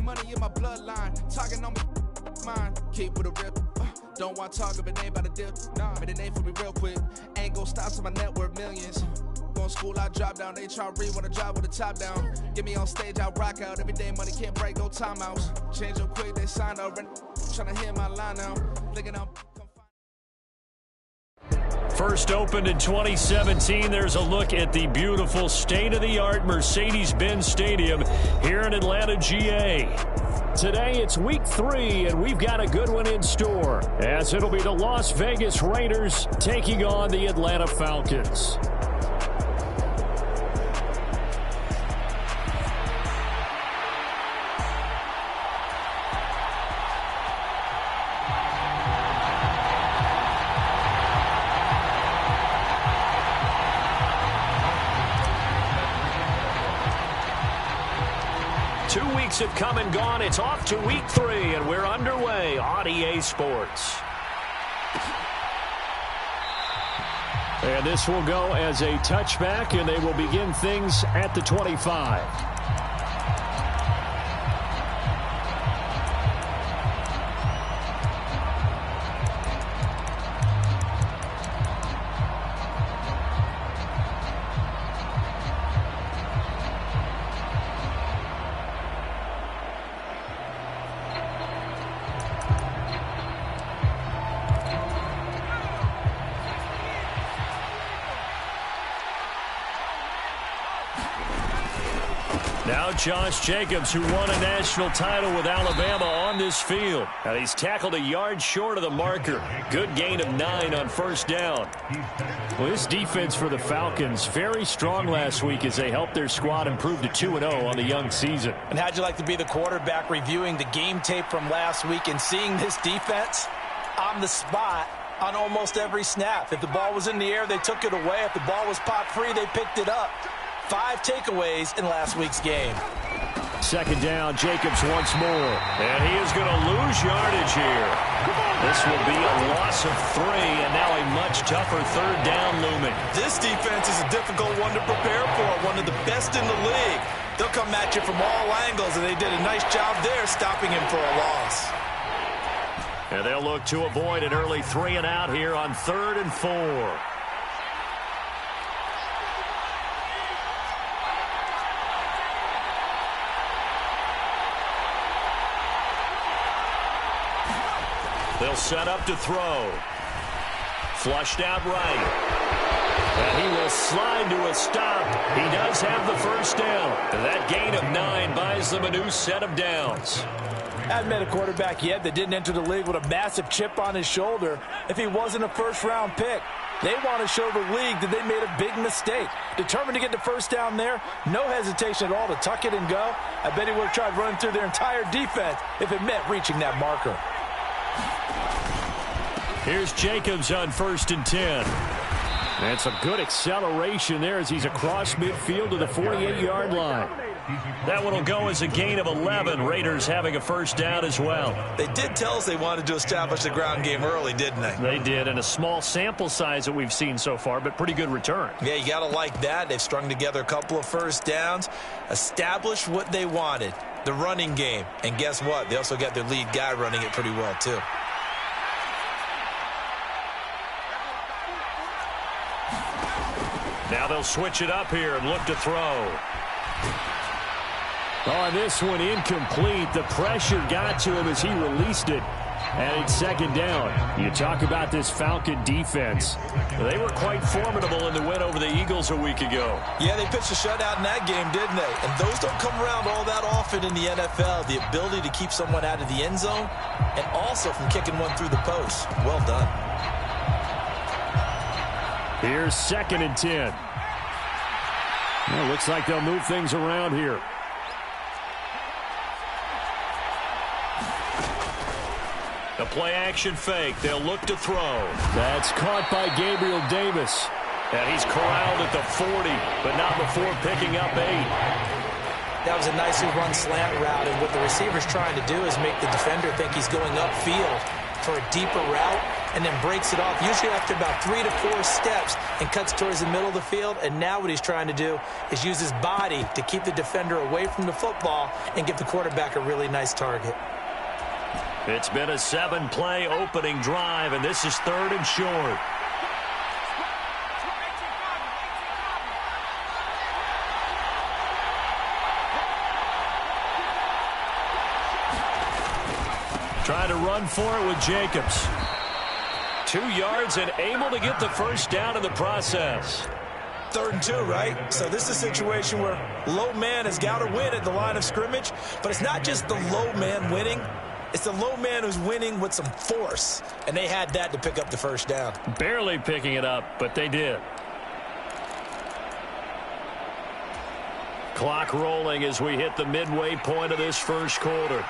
money in my bloodline. Talking on me, mine. Keep with a rip. Don't want to talk if it ain't about a dip. Nah, but it ain't for me real quick. Ain't gon' stop till my net worth millions. Going school, I drop down. They try to read when I drop with the top down. Get me on stage, I rock out. Every day money can't break, no timeouts. Change up quick, they sign up. Trying to hit my line now. Thinking I'm... First opened in 2017, there's a look at the beautiful state-of-the-art Mercedes-Benz Stadium here in Atlanta, GA. Today it's week 3, and we've got a good one in store, as it'll be the Las Vegas Raiders taking on the Atlanta Falcons. 2 weeks have come and gone. It's off to week 3, and we're underway on EA Sports. And this will go as a touchback, and they will begin things at the 25. Now Josh Jacobs, who won a national title with Alabama, on this field. And he's tackled a yard short of the marker. Good gain of 9 on first down. Well, this defense for the Falcons, very strong last week as they helped their squad improve to 2-0 on the young season. And how'd you like to be the quarterback reviewing the game tape from last week and seeing this defense on the spot on almost every snap? If the ball was in the air, they took it away. If the ball was popped free, they picked it up. 5 takeaways in last week's game. Second down, Jacobs once more. And he is going to lose yardage here. This will be a loss of 3, and now a much tougher third down looming. This defense is a difficult one to prepare for, one of the best in the league. They'll come at you from all angles, and they did a nice job there stopping him for a loss. And they'll look to avoid an early 3 and out here on 3rd and 4. They'll set up to throw. Flushed out right. And he will slide to a stop. He does have the first down. And that gain of 9 buys them a new set of downs. I haven't met a quarterback yet that didn't enter the league with a massive chip on his shoulder if he wasn't a first-round pick. They want to show the league that they made a big mistake. Determined to get the first down there, no hesitation at all to tuck it and go. I bet he would have tried running through their entire defense if it meant reaching that marker. Here's Jacobs on 1st and 10. And some good acceleration there as he's across midfield to the 48-yard line. That one will go as a gain of 11. Raiders having a first down as well. They did tell us they wanted to establish the ground game early, didn't they? They did, and a small sample size that we've seen so far, but pretty good return. Yeah, you got to like that. They've strung together a couple of first downs, established what they wanted, the running game. And guess what? They also got their lead guy running it pretty well, too. Now they'll switch it up here and look to throw. On this one, incomplete. The pressure got to him as he released it. And it's 2nd down. You talk about this Falcon defense. They were quite formidable in the win over the Eagles a week ago. Yeah, they pitched a shutout in that game, didn't they? And those don't come around all that often in the NFL. The ability to keep someone out of the end zone and also from kicking one through the post. Well done. Here's 2nd and 10. Well, looks like they'll move things around here. The play-action fake. They'll look to throw. That's caught by Gabriel Davis. And he's corralled at the 40, but not before picking up 8. That was a nicely run slant route, and what the receiver's trying to do is make the defender think he's going upfield for a deeper route, and then breaks it off, usually after about 3 to 4 steps, and cuts towards the middle of the field. And now what he's trying to do is use his body to keep the defender away from the football and give the quarterback a really nice target. It's been a 7-play opening drive, and this is 3rd and short. Trying to run for it with Jacobs. 2 yards and able to get the first down in the process. 3rd and 2, right? So this is a situation where low man has got to win at the line of scrimmage, but it's not just the low man winning. It's the low man who's winning with some force, and they had that to pick up the first down. Barely picking it up, but they did. Clock rolling as we hit the midway point of this first quarter.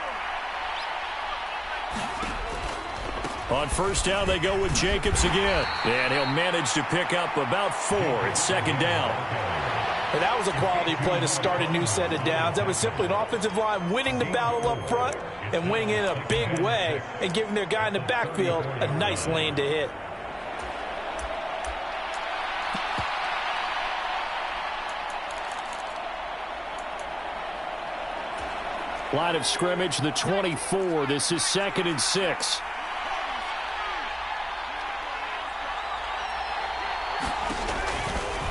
On first down, they go with Jacobs again. And he'll manage to pick up about 4. It's 2nd down. And that was a quality play to start a new set of downs. That was simply an offensive line winning the battle up front and winning in a big way and giving their guy in the backfield a nice lane to hit. Line of scrimmage, the 24. This is 2nd and 6.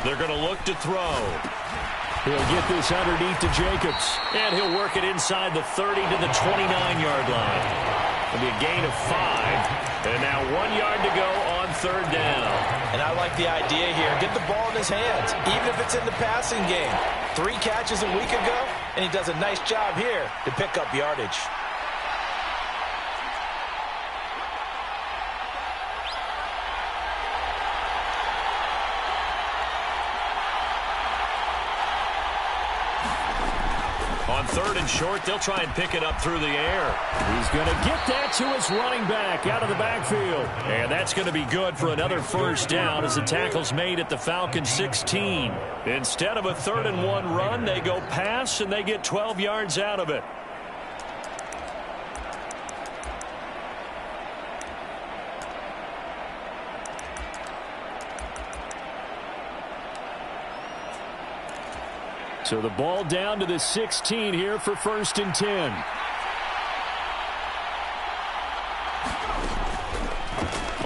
They're going to look to throw. He'll get this underneath to Jacobs. And he'll work it inside the 30 to the 29-yard line. It'll be a gain of 5. And now 1 yard to go on 3rd down. And I like the idea here. Get the ball in his hands, even if it's in the passing game. 3 catches a week ago, and he does a nice job here to pick up yardage. On 3rd and short, they'll try and pick it up through the air. He's going to get that to his running back out of the backfield. And that's going to be good for another first down as the tackle's made at the Falcons 16. Instead of a 3rd and 1 run, they go pass, and they get 12 yards out of it. So the ball down to the 16 here for 1st and 10.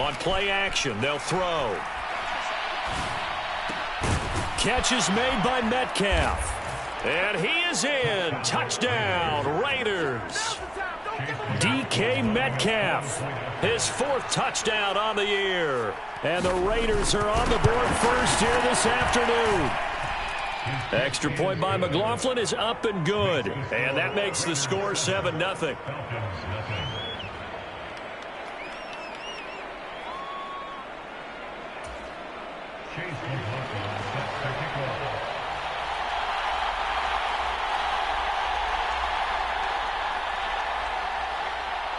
On play action, they'll throw. Catch is made by Metcalf. And he is in. Touchdown, Raiders. DK Metcalf, his 4th touchdown on the year. And the Raiders are on the board first here this afternoon. Extra point by McLaughlin is up and good. And that makes the score 7-0.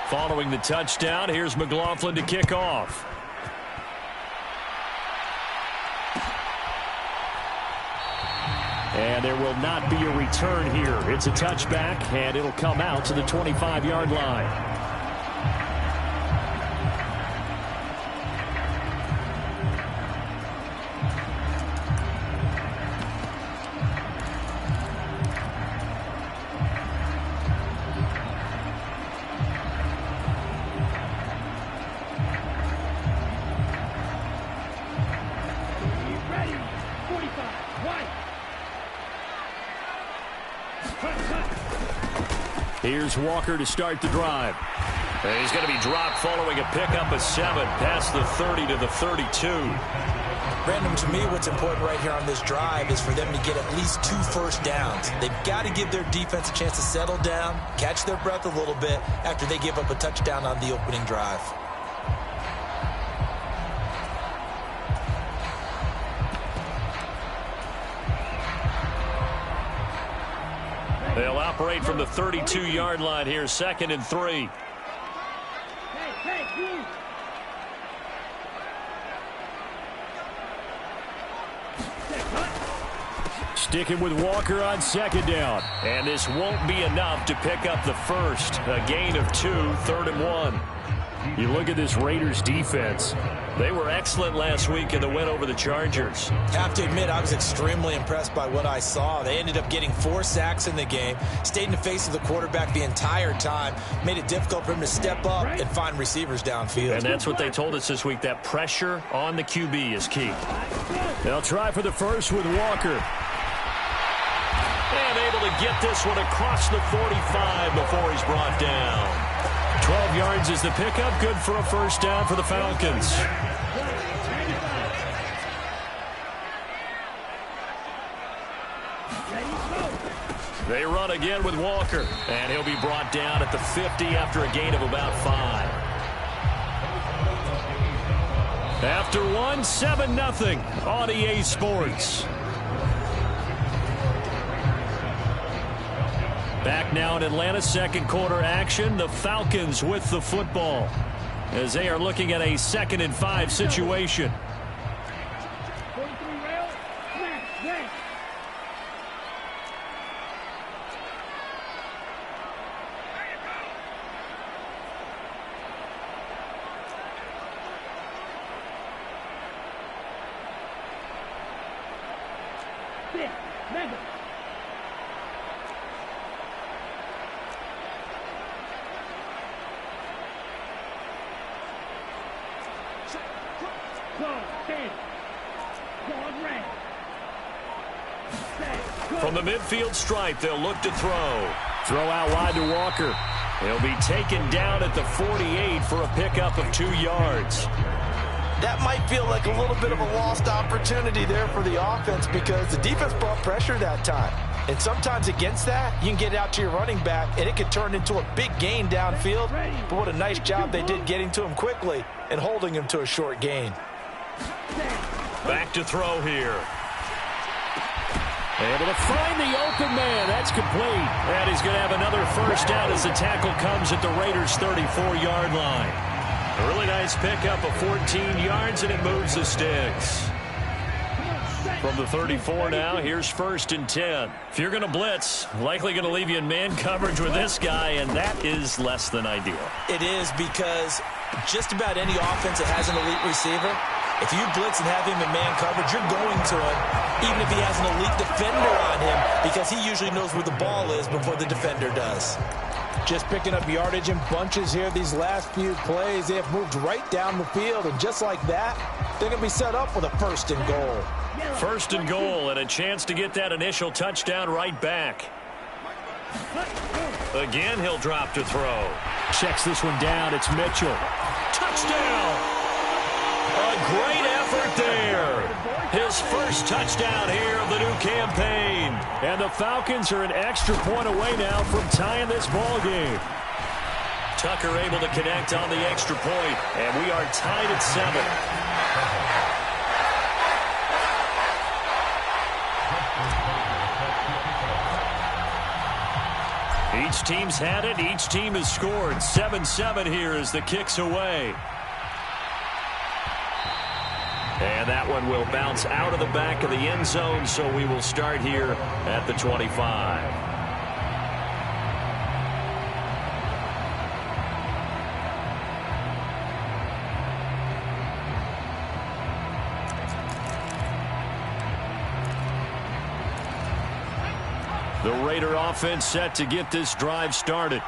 Following the touchdown, here's McLaughlin to kick off. And there will not be a return here. It's a touchback, and it'll come out to the 25-yard line. Here's Walker to start the drive. And he's going to be dropped following a pickup of 7 past the 30 to the 32. Brandon, to me, what's important right here on this drive is for them to get at least 2 first downs. They've got to give their defense a chance to settle down, catch their breath a little bit after they give up a touchdown on the opening drive. They'll operate from the 32-yard line here, 2nd and 3. Sticking with Walker on 2nd down. And this won't be enough to pick up the first. A gain of 2, 3rd and 1. You look at this Raiders defense. They were excellent last week in the win over the Chargers. Have to admit, I was extremely impressed by what I saw. They ended up getting 4 sacks in the game, stayed in the face of the quarterback the entire time, made it difficult for him to step up and find receivers downfield. And that's what they told us this week, that pressure on the QB is key. They'll try for the first with Walker. And able to get this one across the 45 before he's brought down. 12 yards is the pickup, good for a first down for the Falcons. They run again with Walker, and he'll be brought down at the 50 after a gain of about 5. After 7-0 on EA Sports. Back now in Atlanta, second quarter action. The Falcons with the football as they are looking at a 2nd and 5 situation. From the midfield stripe, they'll look to throw. Throw out wide to Walker. He'll be taken down at the 48 for a pickup of 2 yards. That might feel like a little bit of a lost opportunity there for the offense because the defense brought pressure that time. And sometimes against that, you can get out to your running back, and it could turn into a big gain downfield. But what a nice job they did getting to him quickly and holding him to a short gain. Back to throw here. Able to find the open man. That's complete. And he's going to have another first down as the tackle comes at the Raiders' 34-yard line. A really nice pickup of 14 yards, and it moves the sticks. From the 34 now, here's 1st and 10. If you're going to blitz, likely going to leave you in man coverage with this guy, and that is less than ideal. It is because just about any offense that has an elite receiver, if you blitz and have him in man coverage, you're going to him, even if he has an elite defender on him, because he usually knows where the ball is before the defender does. Just picking up yardage in bunches here these last few plays. They have moved right down the field, and just like that, they're going to be set up with a 1st and goal. 1st and goal, and a chance to get that initial touchdown right back. Again, he'll drop to throw. Checks this one down. It's Mitchell. Touchdown! A great effort there. His first touchdown here of the new campaign. And the Falcons are an extra point away now from tying this ball game. Tucker able to connect on the extra point, and we are tied at 7. Each team's had it. Each team has scored. 7-7 here as the kick's away. And that one will bounce out of the back of the end zone, so we will start here at the 25. The Raider offense set to get this drive started.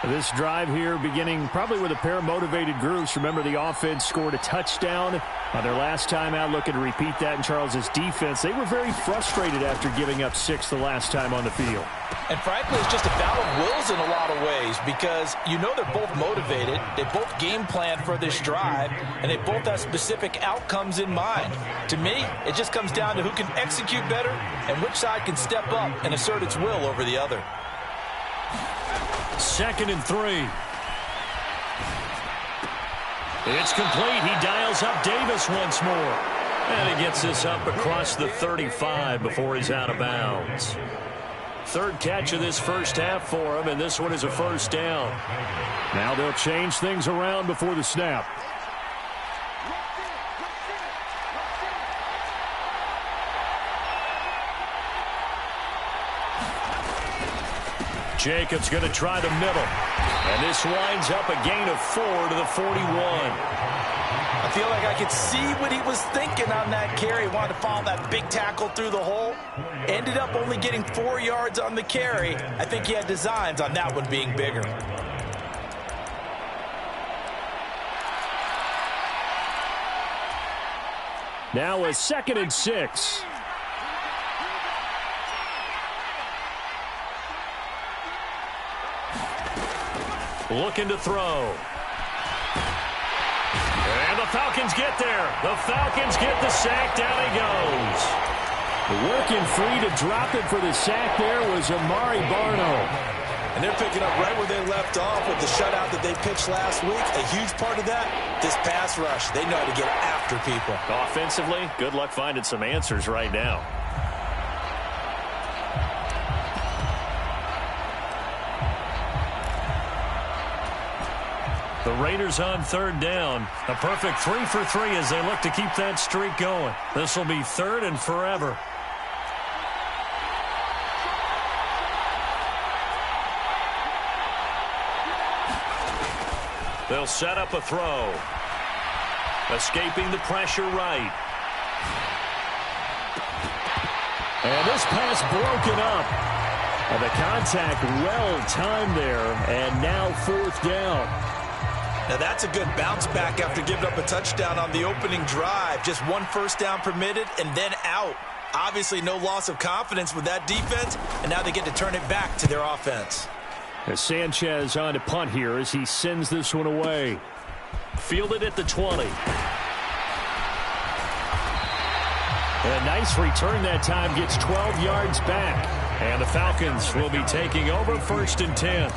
This drive here beginning probably with a pair of motivated groups. Remember, the offense scored a touchdown on their last time out. Looking to repeat that in Charles's defense. They were very frustrated after giving up 6 the last time on the field. And frankly, it's just a battle of wills in a lot of ways because you know they're both motivated. They both game plan for this drive, and they both have specific outcomes in mind. To me, it just comes down to who can execute better and which side can step up and assert its will over the other. 2nd and 3. It's complete. He dials up Davis once more. And he gets this up across the 35 before he's out of bounds. 3rd catch of this first half for him, and this one is a first down. Now they'll change things around before the snap. Jacobs going to try the middle. And this winds up a gain of 4 to the 41. I feel like I could see what he was thinking on that carry. Wanted to follow that big tackle through the hole. Ended up only getting 4 yards on the carry. I think he had designs on that one being bigger. Now a 2nd and 6. Looking to throw. And the Falcons get there. The Falcons get the sack. Down he goes. Working free to drop it for the sack there was Amari Barno. And they're picking up right where they left off with the shutout that they pitched last week. A huge part of that, this pass rush. They know how to get after people. Offensively, good luck finding some answers right now. The Raiders on 3rd down. A perfect 3 for 3 as they look to keep that streak going. This will be 3rd and forever. They'll set up a throw. Escaping the pressure right. And this pass broken up. And the contact well timed there. And now 4th down. Now that's a good bounce back after giving up a touchdown on the opening drive. Just 1 first down permitted and then out. Obviously no loss of confidence with that defense, and now they get to turn it back to their offense. As Sanchez on to punt here as he sends this one away. Fielded at the 20. And a nice return that time, gets 12 yards back. And the Falcons will be taking over 1st and 10.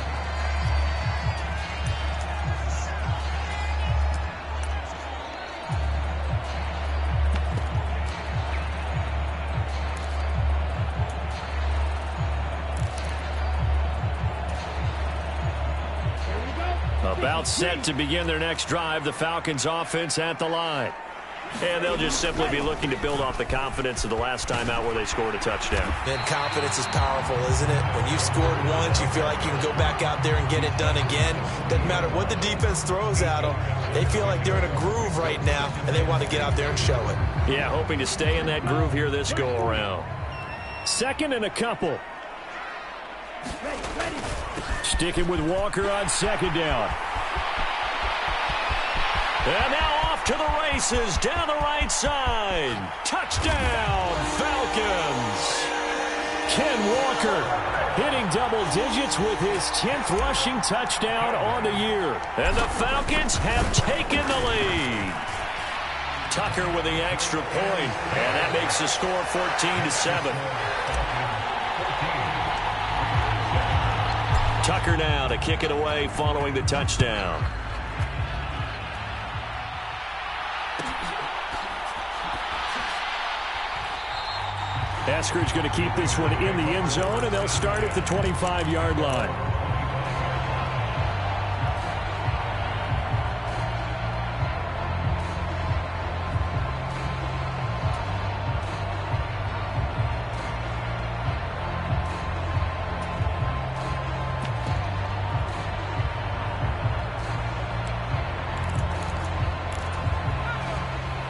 About set to begin their next drive, the Falcons offense at the line. And they'll just simply be looking to build off the confidence of the last time out where they scored a touchdown. And confidence is powerful, isn't it? When you've scored once, you feel like you can go back out there and get it done again. Doesn't matter what the defense throws at them. They feel like they're in a groove right now, and they want to get out there and show it. Yeah, hoping to stay in that groove here this go-around. 2nd and a couple. Sticking with Walker on 2nd down. And now off to the races down the right side. Touchdown, Falcons. Ken Walker hitting double digits with his 10th rushing touchdown on the year. And the Falcons have taken the lead. Tucker with the extra point, and that makes the score 14-7. Tucker now to kick it away following the touchdown. Eskridge going to keep this one in the end zone, and they'll start at the 25-yard line.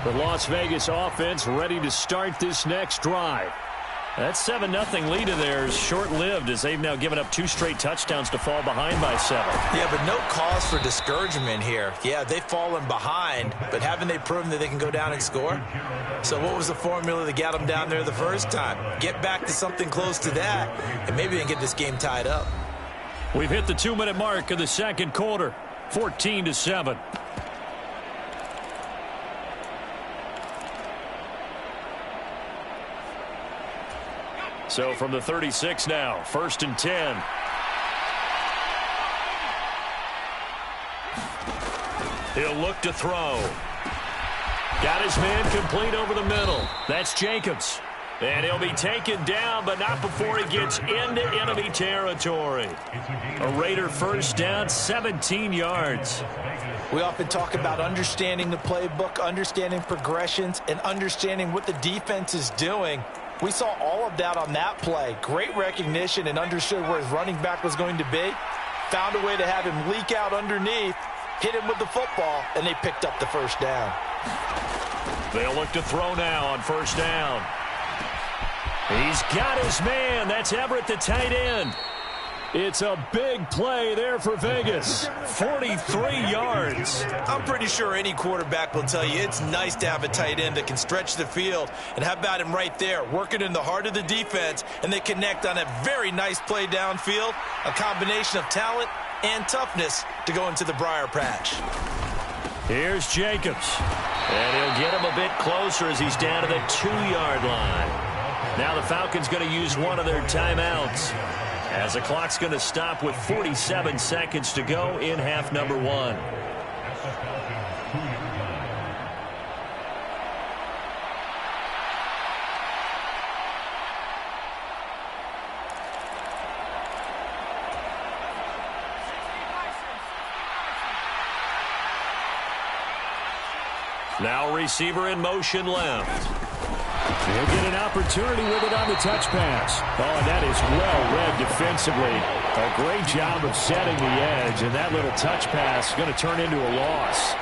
The Las Vegas offense ready to start this next drive. That 7-0 lead of theirs short-lived as they've now given up 2 straight touchdowns to fall behind by 7. Yeah, but no cause for discouragement here. Yeah, they've fallen behind, but haven't they proven that they can go down and score? So what was the formula that got them down there the first time? Get back to something close to that, and maybe they can get this game tied up. We've hit the 2-minute mark of the 2nd quarter, 14-7. So from the 36 now, 1st and 10. He'll look to throw. Got his man complete over the middle. That's Jacobs. And he'll be taken down, but not before he gets into enemy territory. A Raider first down, 17 yards. We often talk about understanding the playbook, understanding progressions, and understanding what the defense is doing. We saw all of that on that play. Great recognition and understood where his running back was going to be. Found a way to have him leak out underneath, hit him with the football, and they picked up the first down. They'll look to throw now on first down. He's got his man. That's Everett, the tight end. It's a big play there for Vegas. 43 yards. I'm pretty sure any quarterback will tell you it's nice to have a tight end that can stretch the field. And how about him right there, working in the heart of the defense, and they connect on a very nice play downfield. A combination of talent and toughness to go into the briar patch. Here's Jacobs. And he'll get him a bit closer as he's down to the 2-yard line. Now the Falcons going to use one of their timeouts, as the clock's going to stop with 47 seconds to go in half number 1. Now receiver in motion left. He'll get an opportunity with it on the touch pass. Oh, and that is well read defensively. A great job of setting the edge, and that little touch pass is going to turn into a loss.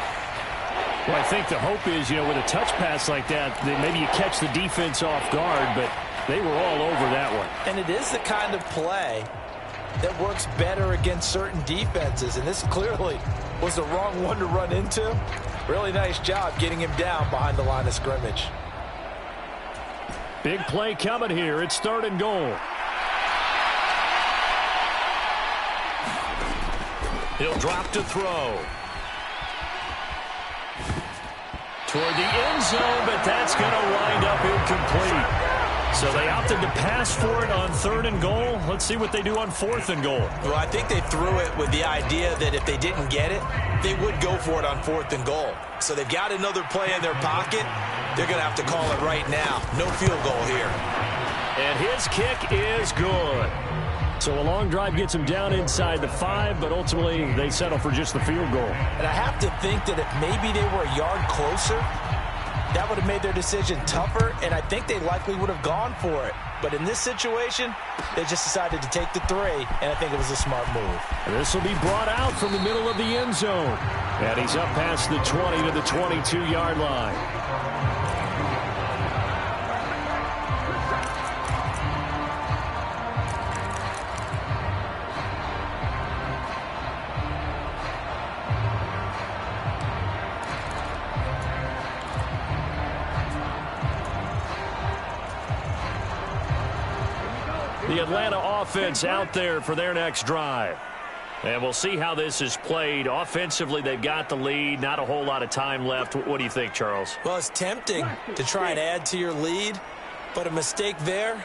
Well, I think the hope is, with a touch pass like that, that maybe you catch the defense off guard, but they were all over that one. And it is the kind of play that works better against certain defenses, and this clearly was the wrong one to run into. Really nice job getting him down behind the line of scrimmage. Big play coming here. It's 3rd and goal. He'll drop to throw. Toward the end zone, but that's going to wind up incomplete. So they opted to pass for it on 3rd and goal. Let's see what they do on 4th and goal. Well, I think they threw it with the idea that if they didn't get it, they would go for it on 4th and goal. So they've got another play in their pocket. They're going to have to call it right now. No field goal here. And his kick is good. So a long drive gets him down inside the 5, but ultimately they settle for just the field goal. And I have to think that if maybe they were a yard closer, that would have made their decision tougher, and I think they likely would have gone for it. But in this situation, they just decided to take the 3, and I think it was a smart move. This will be brought out from the middle of the end zone. And he's up past the 20 to the 22-yard line. The Atlanta offense out there for their next drive. And we'll see how this is played. Offensively, they've got the lead. Not a whole lot of time left. What do you think, Charles? Well, it's tempting to try and add to your lead, but a mistake there,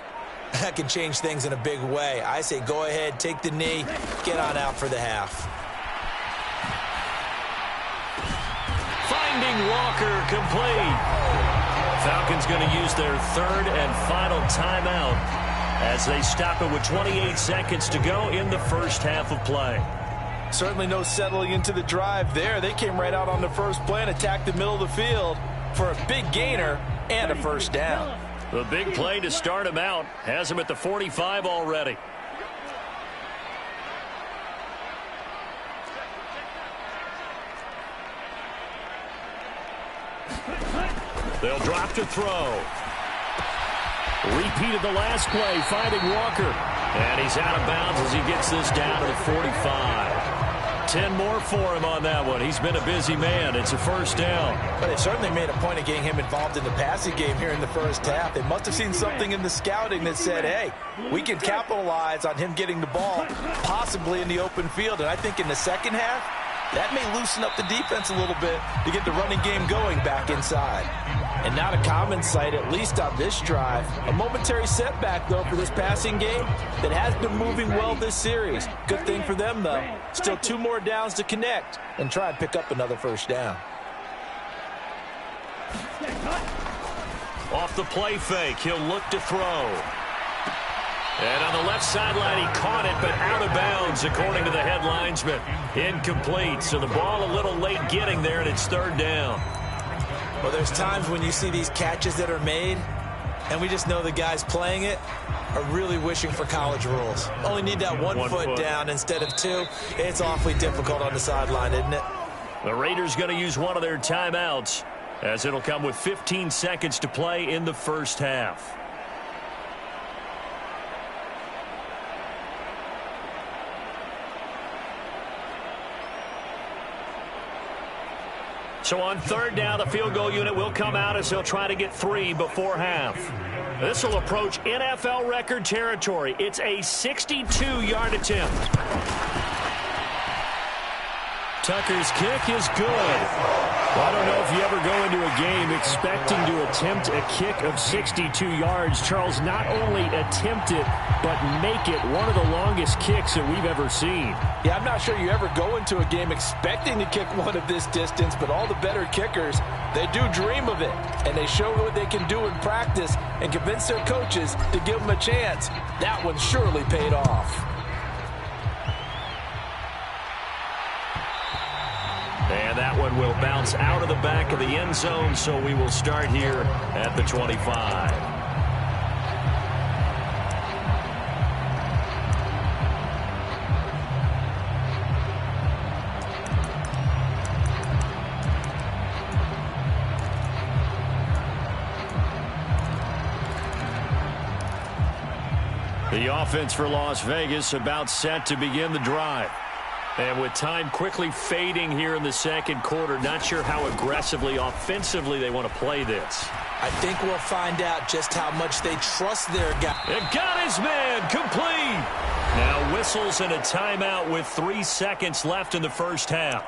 that can change things in a big way. I say go ahead, take the knee, get on out for the half. Finding Walker complete. Falcons going to use their 3rd and final timeout as they stop it with 28 seconds to go in the first half of play. Certainly no settling into the drive there. They came right out on the first play and attacked the middle of the field for a big gainer and a first down. The big play to start him out has him at the 45 already. They'll drop to throw. Repeated the last play, finding Walker. And he's out of bounds as he gets this down to the 45. 10 more for him on that one. He's been a busy man. It's a first down. But it certainly made a point of getting him involved in the passing game here in the first half. They must have seen something in the scouting that said, hey, we can capitalize on him getting the ball, possibly in the open field. And I think in the second half, that may loosen up the defense a little bit to get the running game going back inside. And not a common sight, at least on this drive. A momentary setback, though, for this passing game that has been moving well this series. Good thing for them, though. Still 2 more downs to connect and try and pick up another first down. Off the play fake, he'll look to throw. And on the left sideline, he caught it, but out of bounds, according to the head linesman. Incomplete, so the ball a little late getting there, and it's 3rd down. Well, there's times when you see these catches that are made, And we just know the guys playing it are really wishing for college rules. Only need that one foot down instead of two. It's awfully difficult on the sideline, isn't it? The Raiders going to use one of their timeouts, as it'll come with 15 seconds to play in the first half. So on third down, the field goal unit will come out as they'll try to get 3 before half. This will approach NFL record territory. It's a 62-yard attempt. Tucker's kick is good. Well, I don't know if you ever go into a game expecting to attempt a kick of 62 yards. Charles, not only attempt it, but make it one of the longest kicks that we've ever seen. Yeah, I'm not sure you ever go into a game expecting to kick one of this distance, but all the better kickers, they do dream of it. And they show what they can do in practice and convince their coaches to give them a chance. That one surely paid off. And that one will bounce out of the back of the end zone, so we will start here at the 25. The offense for Las Vegas about set to begin the drive. And with time quickly fading here in the second quarter, not sure how aggressively, offensively they want to play this. I think we'll find out just how much they trust their guy. And got his man complete. Now whistles and a timeout with 3 seconds left in the first half.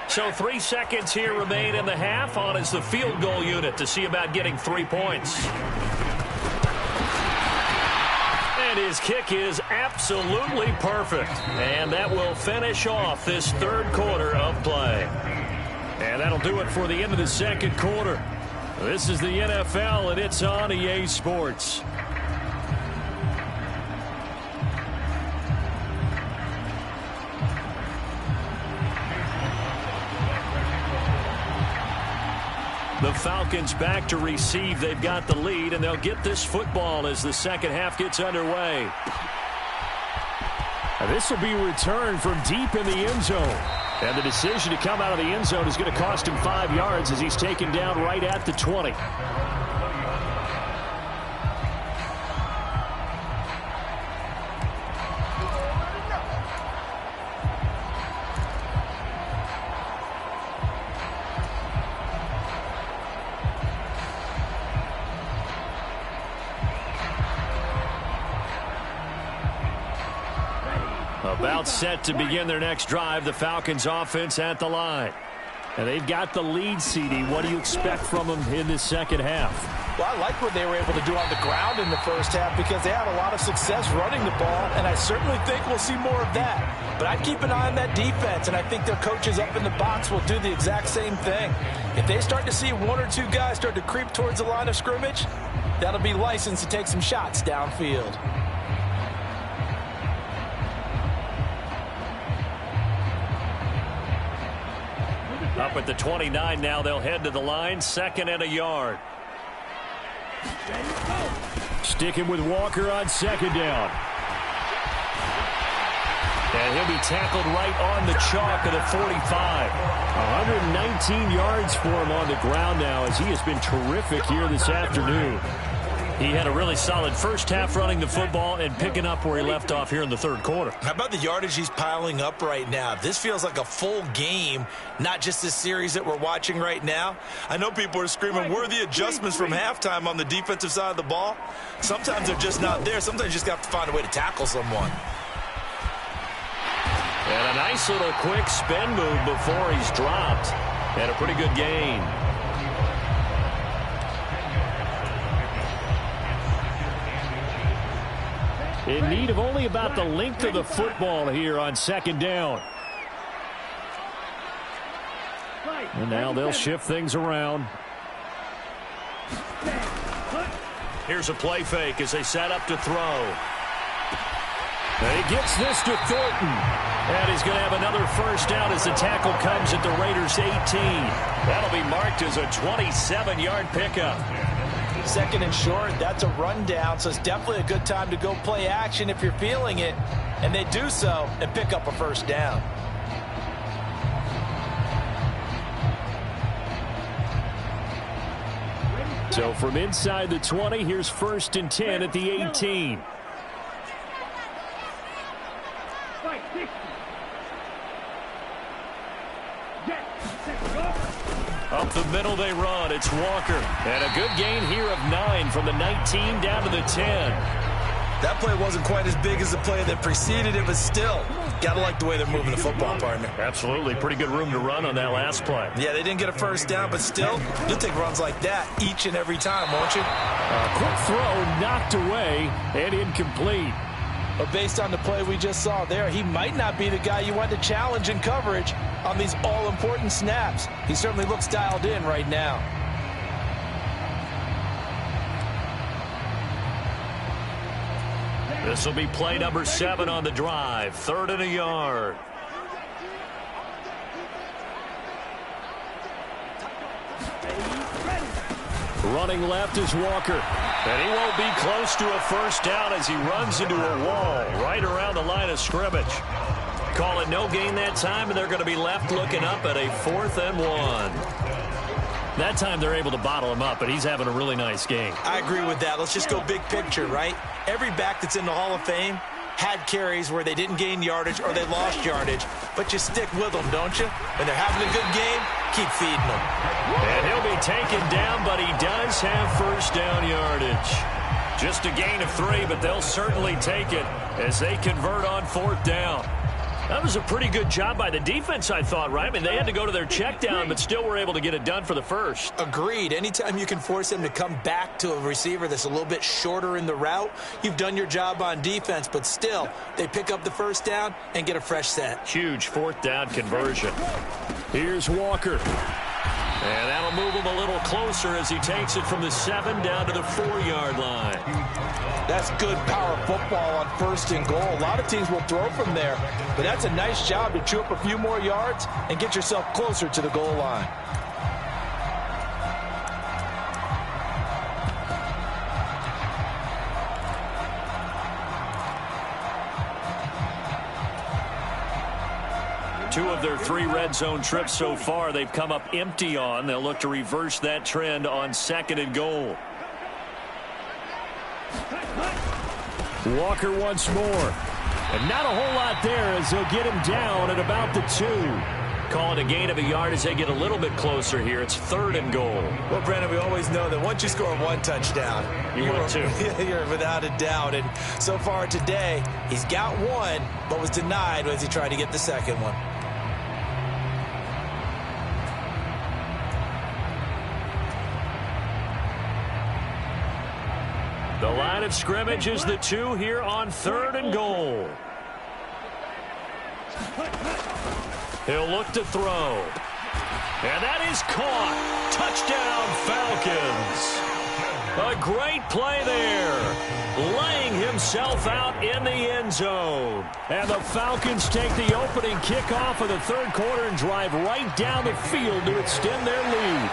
So 3 seconds here remain in the half. On is the field goal unit to see about getting 3 points. And his kick is absolutely perfect. And that will finish off this third quarter of play. And that'll do it for the end of the second quarter. This is the NFL, and it's on EA Sports. The Falcons back to receive. They've got the lead, and they'll get this football as the second half gets underway. This will be returned from deep in the end zone. And the decision to come out of the end zone is going to cost him 5 yards as he's taken down right at the 20. About set to begin their next drive, the Falcons offense at the line. And they've got the lead, CD. What do you expect from them in this second half? Well, I like what they were able to do on the ground in the first half because they had a lot of success running the ball, and I certainly think we'll see more of that. But I'd keep an eye on that defense, and I think their coaches up in the box will do the exact same thing. If they start to see 1 or 2 guys start to creep towards the line of scrimmage, that'll be licensed to take some shots downfield. Up at the 29 now, they'll head to the line, 2nd and a yard. Sticking with Walker on 2nd down. And he'll be tackled right on the chalk of the 45. 119 yards for him on the ground now as he has been terrific here this afternoon. He had a really solid first half running the football and picking up where he left off here in the third quarter. How about the yardage he's piling up right now? This feels like a full game, not just this series that we're watching right now. I know people are screaming, where are the adjustments from halftime on the defensive side of the ball? Sometimes they're just not there. Sometimes you just have to find a way to tackle someone. And a nice little quick spin move before he's dropped. And a pretty good gain. In need of only about the length of the football here on 2nd down. And now they'll shift things around. Here's a play fake as they set up to throw. And he gets this to Thornton. And he's going to have another first down as the tackle comes at the Raiders' 18. That'll be marked as a 27-yard pickup. Second and short, that's a rundown, so it's definitely a good time to go play action if you're feeling it. And they do so and pick up a first down. So from inside the 20, here's 1st and 10 at the 18. Up the middle they run. It's Walker. And a good gain here of 9 from the 19 down to the 10. That play wasn't quite as big as the play that preceded it, but still, got to like the way they're moving the football, partner. Absolutely. Pretty good room to run on that last play. Yeah, they didn't get a first down, but still, you'll take runs like that each and every time, won't you? A quick throw knocked away and incomplete. But based on the play we just saw there, he might not be the guy you want to challenge in coverage on these all-important snaps. He certainly looks dialed in right now. This will be play number 7 on the drive. 3rd and a yard. Running left is Walker. And he won't be close to a first down as he runs into a wall right around the line of scrimmage. Call it no gain that time, and they're going to be left looking up at a 4th and 1. That time they're able to bottle him up, but he's having a really nice game. I agree with that. Let's just go big picture, right? Every back that's in the Hall of Fame had carries where they didn't gain yardage or they lost yardage, but you stick with them, don't you? When they're having a good game, keep feeding them. And he'll be taken down, but he does have first down yardage. Just a gain of 3, but they'll certainly take it as they convert on 4th down. That was a pretty good job by the defense, I thought, right? I mean, they had to go to their check down, but still were able to get it done for the first. Agreed. Anytime you can force them to come back to a receiver that's a little bit shorter in the route, you've done your job on defense, but still, they pick up the first down and get a fresh set. Huge 4th down conversion. Here's Walker. And that'll move him a little closer as he takes it from the 7 down to the 4-yard line. That's good power football on 1st and goal. A lot of teams will throw from there, but that's a nice job to chew up a few more yards and get yourself closer to the goal line. Two of their 3 red zone trips so far they've come up empty on. They'll look to reverse that trend on 2nd and goal. Walker once more. And not a whole lot there as they'll get him down at about the 2. Call it a gain of a yard as they get a little bit closer here. It's 3rd and goal. Well, Brandon, we always know that once you score 1 touchdown, you want 2. You're without a doubt. And so far today, he's got 1, but was denied as he tried to get the 2nd one. The line of scrimmage is the 2 here on 3rd and goal. He'll look to throw. And that is caught. Touchdown, Falcons. A great play there. Laying himself out in the end zone. And the Falcons take the opening kickoff of the 3rd quarter and drive right down the field to extend their lead.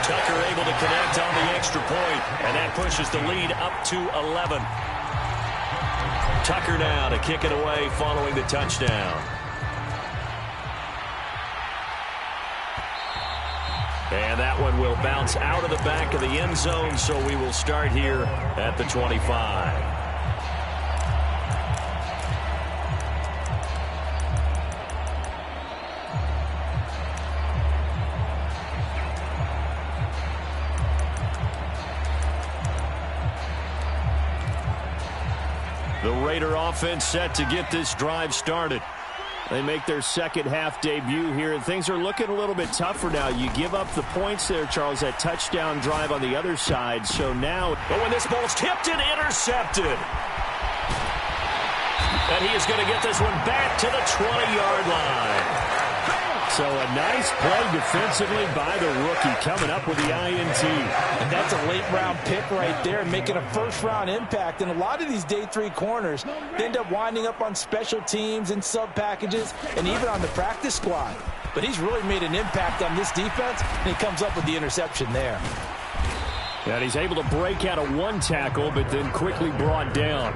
Tucker able to connect on the extra point, and that pushes the lead up to 11. Tucker now to kick it away following the touchdown. And that one will bounce out of the back of the end zone, so we will start here at the 25. The Raider offense set to get this drive started. They make their second half debut here, and things are looking a little bit tougher now. You give up the points there, Charles, that touchdown drive on the other side. So now, but when this ball's tipped and intercepted. And he is going to get this one back to the 20-yard line. So a nice play defensively by the rookie, coming up with the INT. And that's a late-round pick right there, making a first-round impact. And a lot of these day 3 corners, they end up winding up on special teams and sub-packages and even on the practice squad. But he's really made an impact on this defense, and he comes up with the interception there. And he's able to break out of 1 tackle, but then quickly brought down.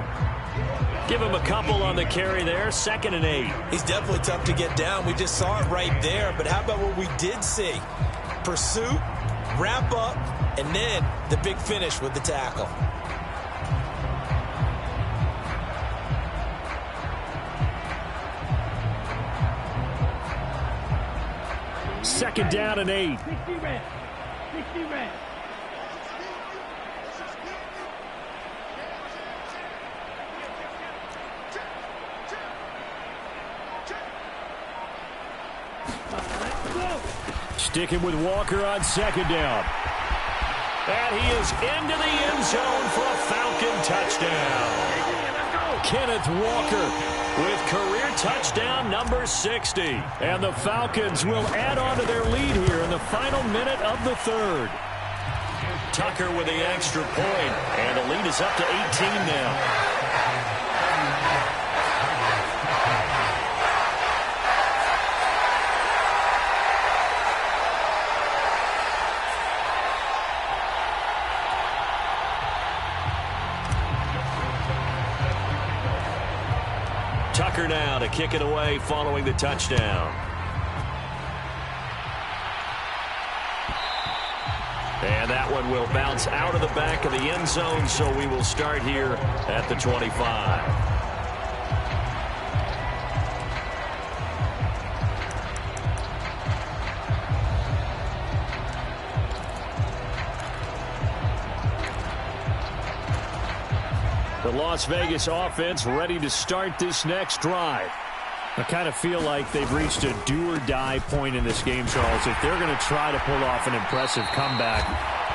Give him a couple on the carry there, 2nd and 8. He's definitely tough to get down. We just saw it right there. But how about what we did see? Pursuit, wrap up, and then the big finish with the tackle. Second down and 8. 60 red. 60 red. Sticking with Walker on 2nd down. And he is into the end zone for a Falcon touchdown. Kenneth Walker with career touchdown number 60. And the Falcons will add on to their lead here in the final minute of the 3rd. Tucker with the extra point, and the lead is up to 18 now. Tucker now to kick it away following the touchdown. And that one will bounce out of the back of the end zone, so we will start here at the 25. The Las Vegas offense ready to start this next drive. I kind of feel like they've reached a do-or-die point in this game, Charles. If they're going to try to pull off an impressive comeback,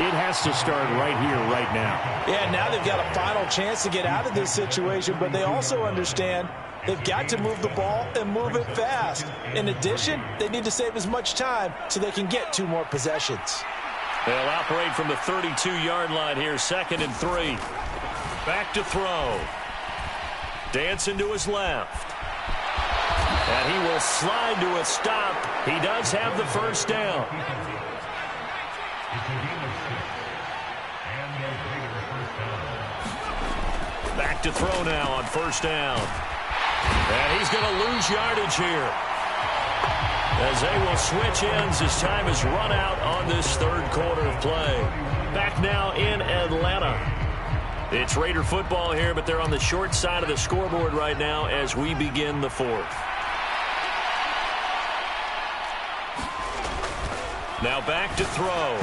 it has to start right here, right now. Yeah, now they've got a final chance to get out of this situation, but they also understand they've got to move the ball and move it fast. In addition, they need to save as much time so they can get 2 more possessions. They'll operate from the 32-yard line here, 2nd and 3. Back to throw. Dancing to his left. And he will slide to a stop. He does have the first down. Back to throw now on 1st down. And he's going to lose yardage here, as they will switch ends as time is run out on this 3rd quarter of play. Back now in Atlanta. It's Raider football here, but they're on the short side of the scoreboard right now as we begin the 4th. Now back to throw.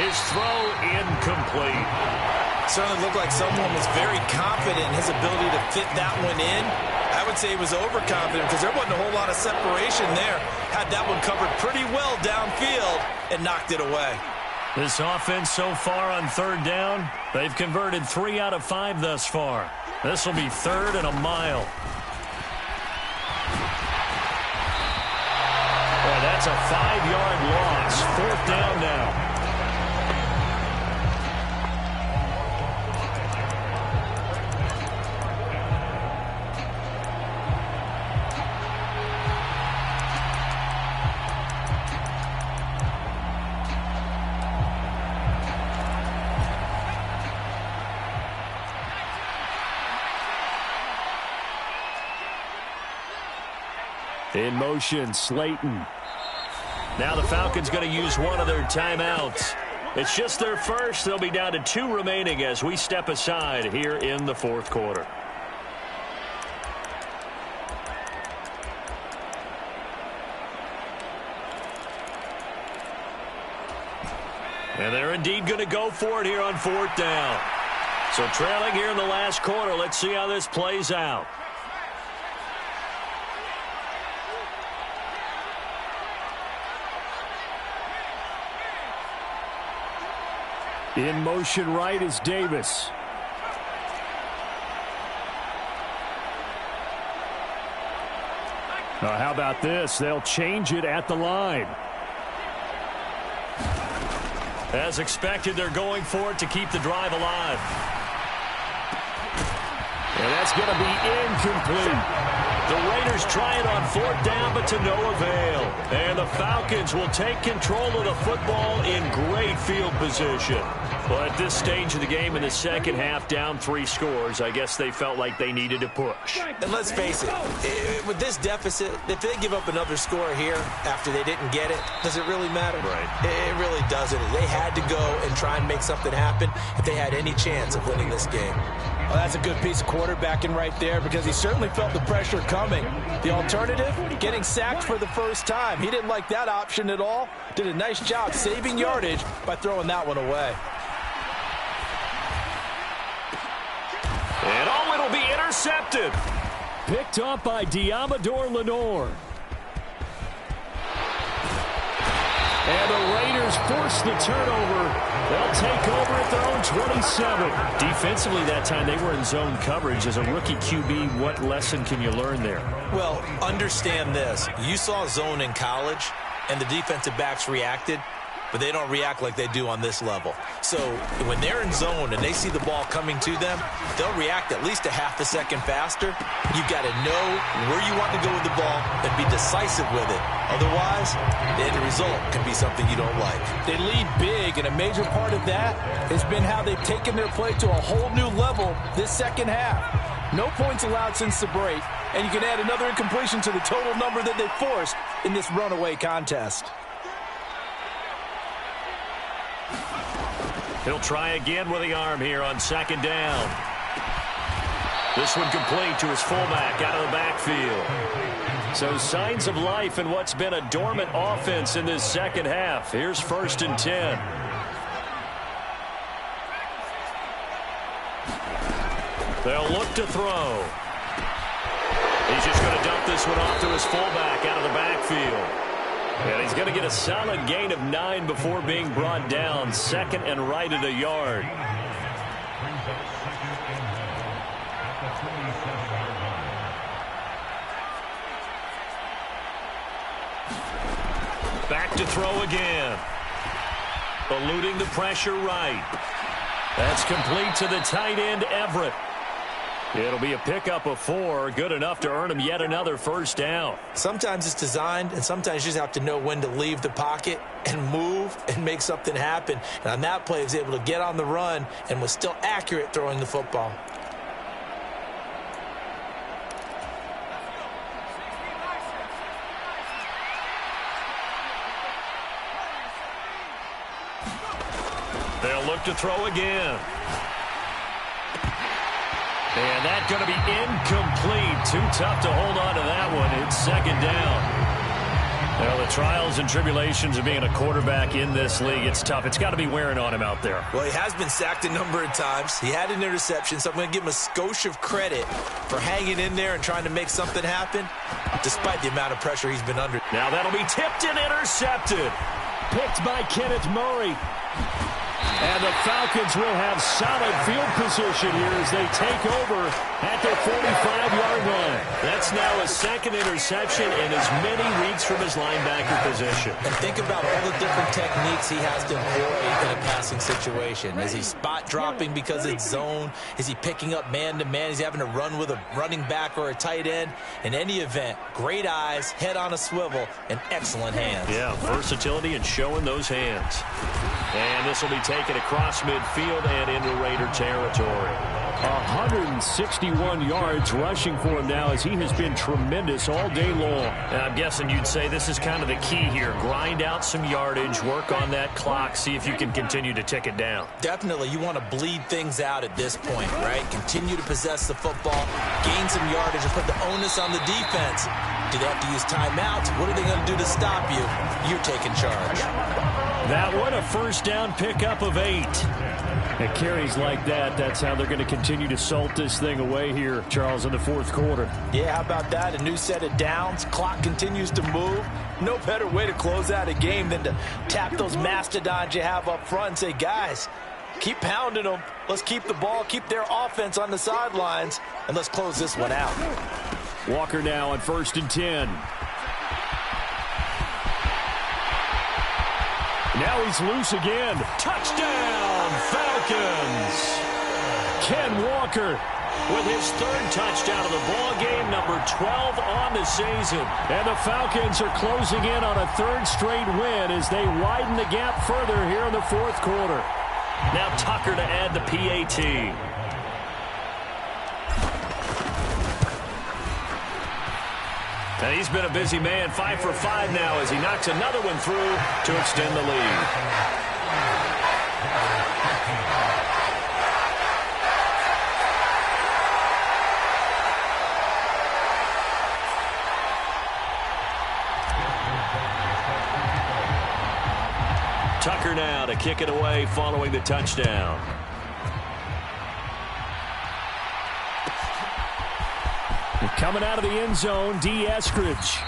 His throw incomplete. Certainly looked like someone was very confident in his ability to fit that one in. I would say he was overconfident because there wasn't a whole lot of separation there. Had that one covered pretty well downfield and knocked it away. This offense so far on 3rd down, they've converted 3 out of 5 thus far. This will be 3rd and a mile. Boy, that's a 5-yard loss. 4th down now. In motion, Slayton. Now the Falcons going to use one of their timeouts. It's just their first. They'll be down to 2 remaining as we step aside here in the 4th quarter. And they're indeed going to go for it here on 4th down. So trailing here in the last quarter. Let's see how this plays out. In motion right is Davis. How about this? They'll change it at the line. As expected, they're going for it to keep the drive alive. And that's going to be incomplete. The Raiders try it on 4th down, but to no avail. And the Falcons will take control of the football in great field position. Well, at this stage of the game in the second half, down 3 scores, I guess they felt like they needed to push. And let's face it, with this deficit, if they give up another score here after they didn't get it, does it really matter? Right. It really doesn't. They had to go and try and make something happen if they had any chance of winning this game. Well, that's a good piece of quarterbacking right there because he certainly felt the pressure coming. The alternative, getting sacked for the first time. He didn't like that option at all. Did a nice job saving yardage by throwing that one away. And it'll be intercepted. Picked off by Diamador Lenore. And the Raiders force the turnover. They'll take over at their own 27. Defensively that time, they were in zone coverage. As a rookie QB, what lesson can you learn there? Well, understand this. You saw zone in college, and the defensive backs reacted, but they don't react like they do on this level. So when they're in zone and they see the ball coming to them, they'll react at least a half a second faster. You've got to know where you want to go with the ball and be decisive with it. Otherwise, the end result can be something you don't like. They lead big, and a major part of that has been how they've taken their play to a whole new level this second half. No points allowed since the break, and you can add another incompletion to the total number that they forced in this runaway contest. He'll try again with the arm here on 2nd down. This one complete to his fullback out of the backfield. So signs of life in what's been a dormant offense in this second half. Here's 1st and 10. They'll look to throw. He's just going to dump this one off to his fullback out of the backfield. And he's going to get a solid gain of 9 before being brought down. 2nd and right at a yard. Back to throw again. Eluding the pressure right. That's complete to the tight end, Everett. It'll be a pickup of 4, good enough to earn him yet another 1st down. Sometimes it's designed, and sometimes you just have to know when to leave the pocket and move and make something happen. And on that play, he was able to get on the run and was still accurate throwing the football. They'll look to throw again. And that's going to be incomplete. Too tough to hold on to that one. It's 2nd down. Well, the trials and tribulations of being a quarterback in this league, it's tough. It's got to be wearing on him out there. Well, he has been sacked a number of times. He had an interception, so I'm going to give him a skosh of credit for hanging in there and trying to make something happen, despite the amount of pressure he's been under. Now that'll be tipped and intercepted. Picked by Kenneth Murray. And the Falcons will have solid field position here as they take over at their 45-yard line. That's now his 2nd interception and as many weeks from his linebacker position. And think about all the different techniques he has to employ in a passing situation. Is he spot dropping because it's zone? Is he picking up man-to-man? Is he having to run with a running back or a tight end? In any event, great eyes, head on a swivel, and excellent hands. Yeah, versatility and showing those hands. And this will be taken across midfield and into Raider territory. 161 yards rushing for him now as he has been tremendous all day long. And I'm guessing you'd say this is kind of the key here. Grind out some yardage, work on that clock, see if you can continue to tick it down. Definitely, you want to bleed things out at this point, right? Continue to possess the football, gain some yardage, and put the onus on the defense. Do they have to use timeouts? What are they going to do to stop you? You're taking charge. That one, a 1st down pickup of 8. At carries like that, that's how they're going to continue to salt this thing away here, Charles, in the 4th quarter. Yeah, how about that? A new set of downs. Clock continues to move. No better way to close out a game than to tap those mastodons you have up front and say, guys, keep pounding them. Let's keep the ball, keep their offense on the sidelines, and let's close this one out. Walker now on 1st and 10. Now he's loose again. Touchdown, Falcons! Ken Walker with his 3rd touchdown of the ball game, number 12 on the season. And the Falcons are closing in on a 3rd straight win as they widen the gap further here in the 4th quarter. Now Tucker to add the PAT. And he's been a busy man, 5 for 5 now as he knocks another one through to extend the lead. Tucker now to kick it away following the touchdown. Coming out of the end zone, D. Eskridge.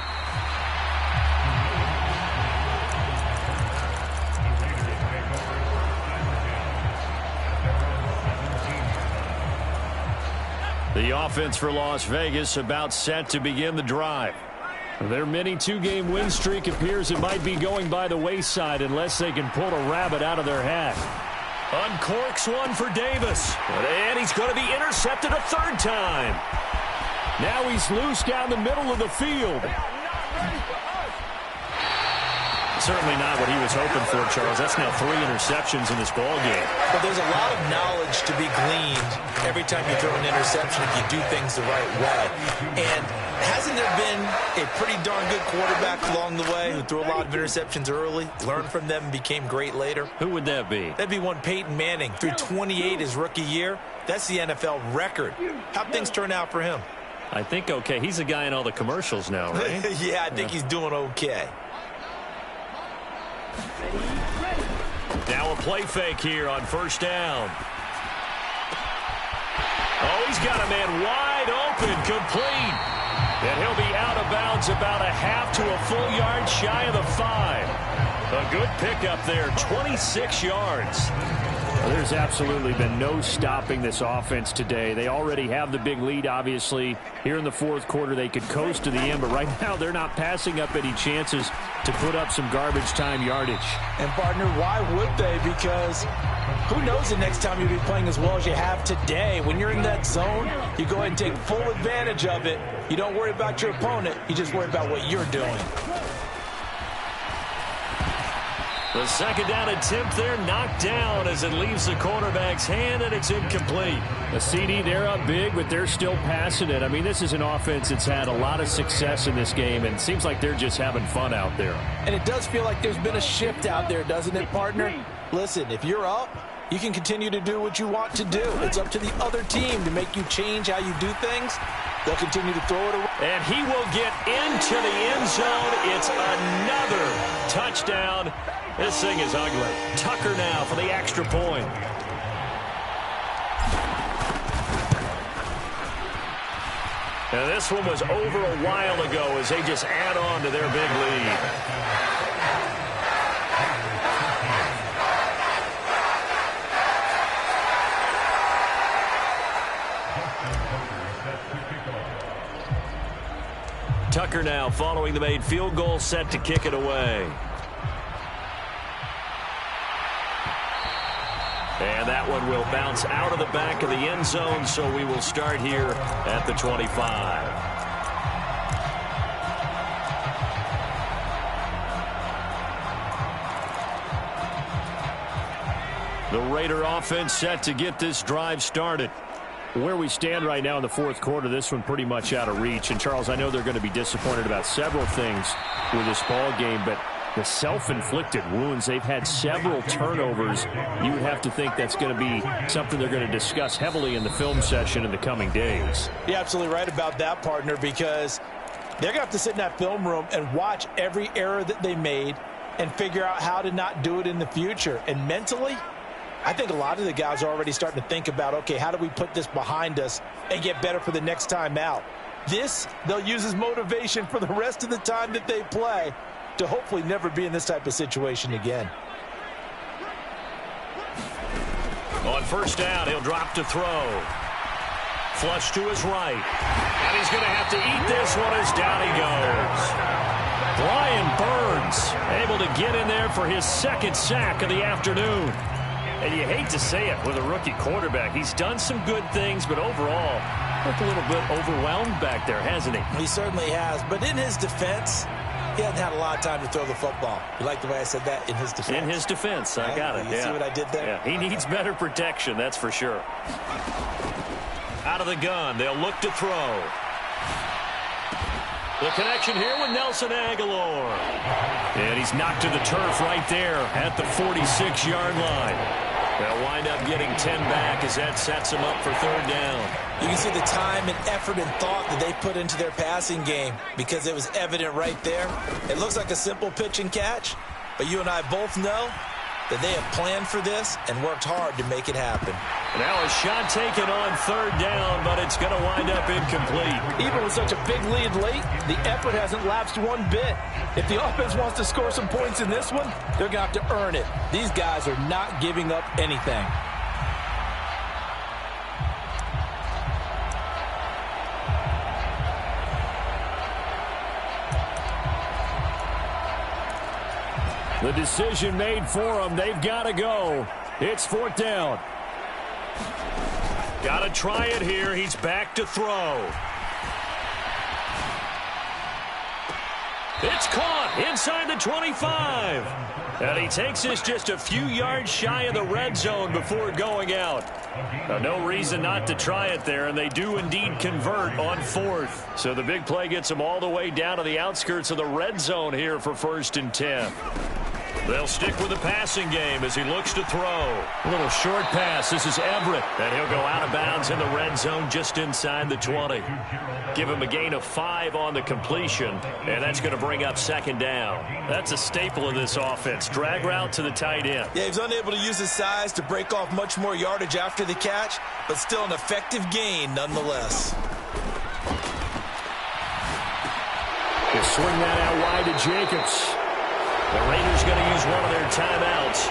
The offense for Las Vegas about set to begin the drive. Their mini 2-game win streak appears it might be going by the wayside unless they can pull a rabbit out of their hat. Uncorks one for Davis. And he's going to be intercepted a 3rd time. Now he's loose down the middle of the field. Certainly not what he was hoping for, Charles. That's now 3 interceptions in this ball game. But there's a lot of knowledge to be gleaned every time you throw an interception if you do things the right way. And hasn't there been a pretty darn good quarterback along the way who threw a lot of interceptions early, learned from them, and became great later? Who would that be? That'd be one Peyton Manning. Threw 28 his rookie year. That's the NFL record. How'd things turn out for him? I think okay. He's a guy in all the commercials now, right? Yeah, I think he's doing okay. Now a play fake here on 1st down. Oh, he's got a man wide open, complete. And he'll be out of bounds about a half to a full yard shy of the 5. A good pickup there, 26 yards. Well, there's absolutely been no stopping this offense today. They already have the big lead, obviously. Here in the 4th quarter, they could coast to the end, but right now they're not passing up any chances to put up some garbage time yardage. And, partner, why would they? Because who knows the next time you'll be playing as well as you have today. When you're in that zone, you go ahead and take full advantage of it. You don't worry about your opponent. You just worry about what you're doing. The 2nd down attempt there knocked down as it leaves the quarterback's hand, and it's incomplete. The CD, they're up big, but they're still passing it. I mean, this is an offense that's had a lot of success in this game, and it seems like they're just having fun out there. And it does feel like there's been a shift out there, doesn't it, partner? Listen, if you're up, you can continue to do what you want to do. It's up to the other team to make you change how you do things. They'll continue to throw it away. And he will get into the end zone. It's another touchdown. This thing is ugly. Tucker now for the extra point. And this one was over a while ago as they just add on to their big lead. Tucker now following the made field goal, set to kick it away. And that one will bounce out of the back of the end zone, so we will start here at the 25. The Raider offense set to get this drive started. Where we stand right now in the 4th quarter, this one pretty much out of reach. And, Charles, I know they're going to be disappointed about several things with this ball game, but the self-inflicted wounds, they've had several turnovers. You would have to think that's going to be something they're going to discuss heavily in the film session in the coming days. You're absolutely right about that, partner, because they're going to have to sit in that film room and watch every error that they made and figure out how to not do it in the future. And mentally, I think a lot of the guys are already starting to think about, okay, how do we put this behind us and get better for the next time out? This, they'll use as motivation for the rest of the time that they play to hopefully never be in this type of situation again. On 1st down, he'll drop to throw. Flush to his right. And he's going to have to eat this one as down he goes. Brian Burns able to get in there for his second sack of the afternoon. And you hate to say it with a rookie quarterback. He's done some good things, but overall, looked a little bit overwhelmed back there, hasn't he? He certainly has. But in his defense, he hasn't had a lot of time to throw the football. You like the way I said that? In his defense. In his defense. I got it. You see what I did there? Yeah, he needs better protection, that's for sure. Out of the gun, they'll look to throw. The connection here with Nelson Aguilar. And he's knocked to the turf right there at the 46-yard line. They'll wind up getting 10 back as that sets them up for third down. You can see the time and effort and thought that they put into their passing game because it was evident right there. It looks like a simple pitch and catch, but you and I both know that they have planned for this and worked hard to make it happen. Now a shot taken on third down, but it's going to wind up incomplete. Even with such a big lead late, the effort hasn't lapsed one bit. If the offense wants to score some points in this one, they're going to have to earn it. These guys are not giving up anything. The decision made for them. They've got to go. It's fourth down. Got to try it here. He's back to throw. It's caught inside the 25. And he takes this just a few yards shy of the red zone before going out. Now, no reason not to try it there, and they do indeed convert on fourth. So the big play gets them all the way down to the outskirts of the red zone here for 1st and 10. They'll stick with the passing game as he looks to throw. A little short pass. This is Everett. And he'll go out of bounds in the red zone just inside the 20. Give him a gain of 5 on the completion, and that's going to bring up second down. That's a staple of this offense. Drag route to the tight end. Yeah, he's unable to use his size to break off much more yardage after the catch, but still an effective gain nonetheless. They swing that out wide to Jacobs. The Raiders going to use one of their timeouts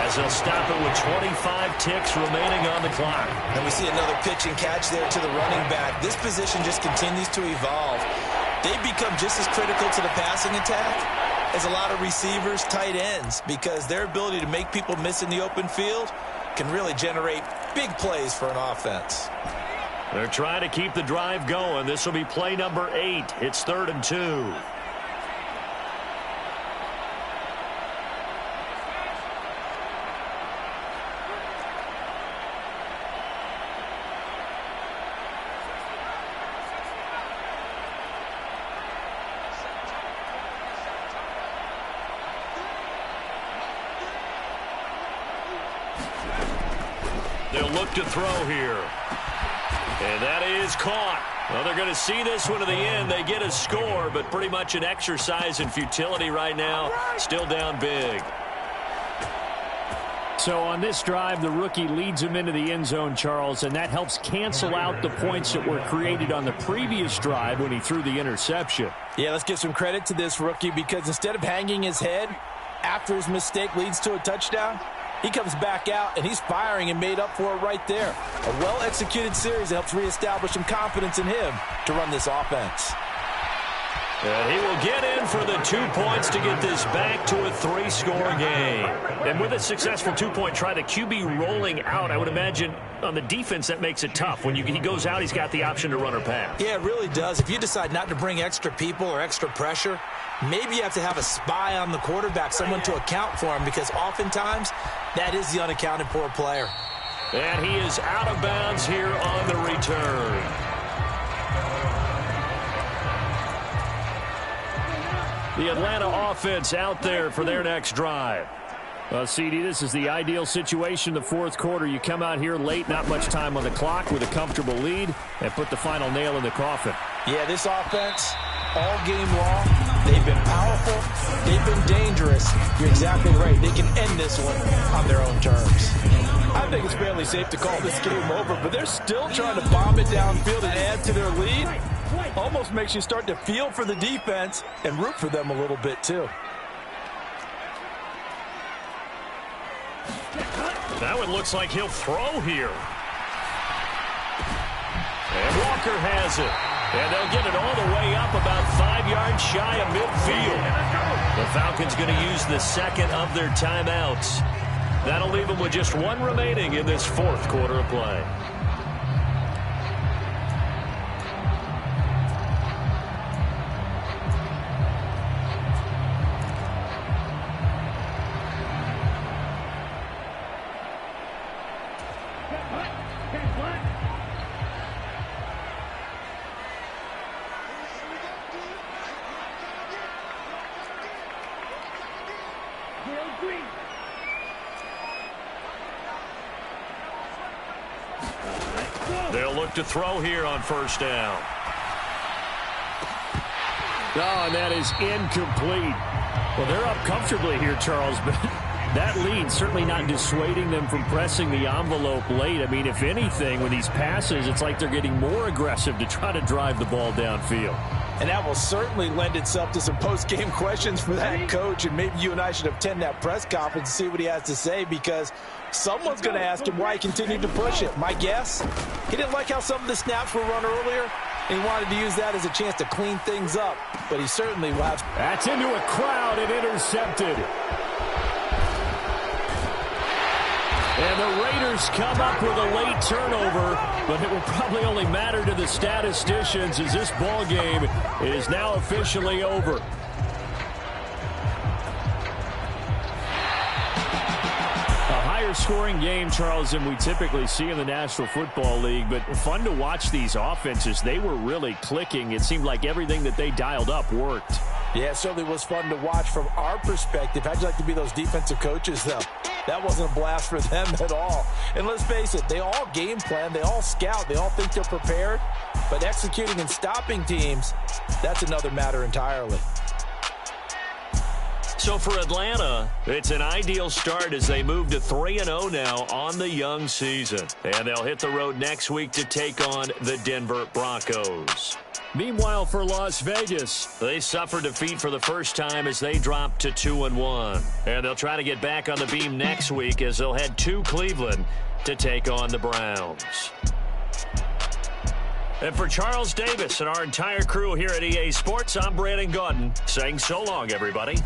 as they'll stop it with 25 ticks remaining on the clock. And we see another pitch and catch there to the running back. This position just continues to evolve. They've become just as critical to the passing attack as a lot of receivers, tight ends, because their ability to make people miss in the open field can really generate big plays for an offense. They're trying to keep the drive going. This will be play number 8. It's 3rd and 2. They'll look to throw here. And that is caught. Well, they're going to see this one to the end. They get a score, but pretty much an exercise in futility right now. Still down big. So on this drive, the rookie leads him into the end zone, Charles, and that helps cancel out the points that were created on the previous drive when he threw the interception. Yeah, let's give some credit to this rookie because instead of hanging his head after his mistake leads to a touchdown, he comes back out, and he's firing and made up for it right there. A well-executed series that helps reestablish some confidence in him to run this offense. And he will get in for the 2 points to get this back to a 3-score game. And with a successful 2-point try, the QB rolling out, I would imagine on the defense that makes it tough. When he goes out, he's got the option to run or pass. Yeah, it really does. If you decide not to bring extra people or extra pressure, maybe you have to have a spy on the quarterback, someone to account for him, because oftentimes that is the unaccounted for player. And he is out of bounds here on the return. The Atlanta offense out there for their next drive. Well, CD, this is the ideal situation in the fourth quarter. You come out here late, not much time on the clock with a comfortable lead, and put the final nail in the coffin. Yeah, this offense, all game long, they've been powerful, they've been dangerous. You're exactly right. They can end this one on their own terms. I think it's fairly safe to call this game over, but they're still trying to bomb it downfield and add to their lead. Almost makes you start to feel for the defense and root for them a little bit, too. That one looks like he'll throw here. And Walker has it. And they'll get it all the way up about 5 yards shy of midfield. The Falcons going to use the second of their timeouts. That'll leave them with just one remaining in this fourth quarter of play. They'll look to throw here on first down. Oh, and that is incomplete. Well, they're up comfortably here, Charles, but that lead certainly not dissuading them from pressing the envelope late. I mean, if anything, with these passes, it's like they're getting more aggressive to try to drive the ball downfield. And that will certainly lend itself to some post-game questions for that coach. And maybe you and I should attend that press conference and see what he has to say, because someone's going to ask him why he continued to push it. My guess, he didn't like how some of the snaps were run earlier, and he wanted to use that as a chance to clean things up. But he certainly will have... That's into a crowd and intercepted. And the Raiders come up with a late turnover, but it will probably only matter to the statisticians as this ball game is now officially over. A higher scoring game, Charles, than we typically see in the National Football League, but fun to watch these offenses. They were really clicking. It seemed like everything that they dialed up worked. Yeah, it certainly was fun to watch from our perspective. How'd you like to be those defensive coaches, though? That wasn't a blast for them at all. And let's face it, they all game plan, they all scout, they all think they're prepared. But executing and stopping teams, that's another matter entirely. So for Atlanta, it's an ideal start as they move to 3-0 now on the young season. And they'll hit the road next week to take on the Denver Broncos. Meanwhile, for Las Vegas, they suffered defeat for the first time as they dropped to 2-1. And they'll try to get back on the beam next week as they'll head to Cleveland to take on the Browns. And for Charles Davis and our entire crew here at EA Sports, I'm Brandon Gaudin saying so long, everybody.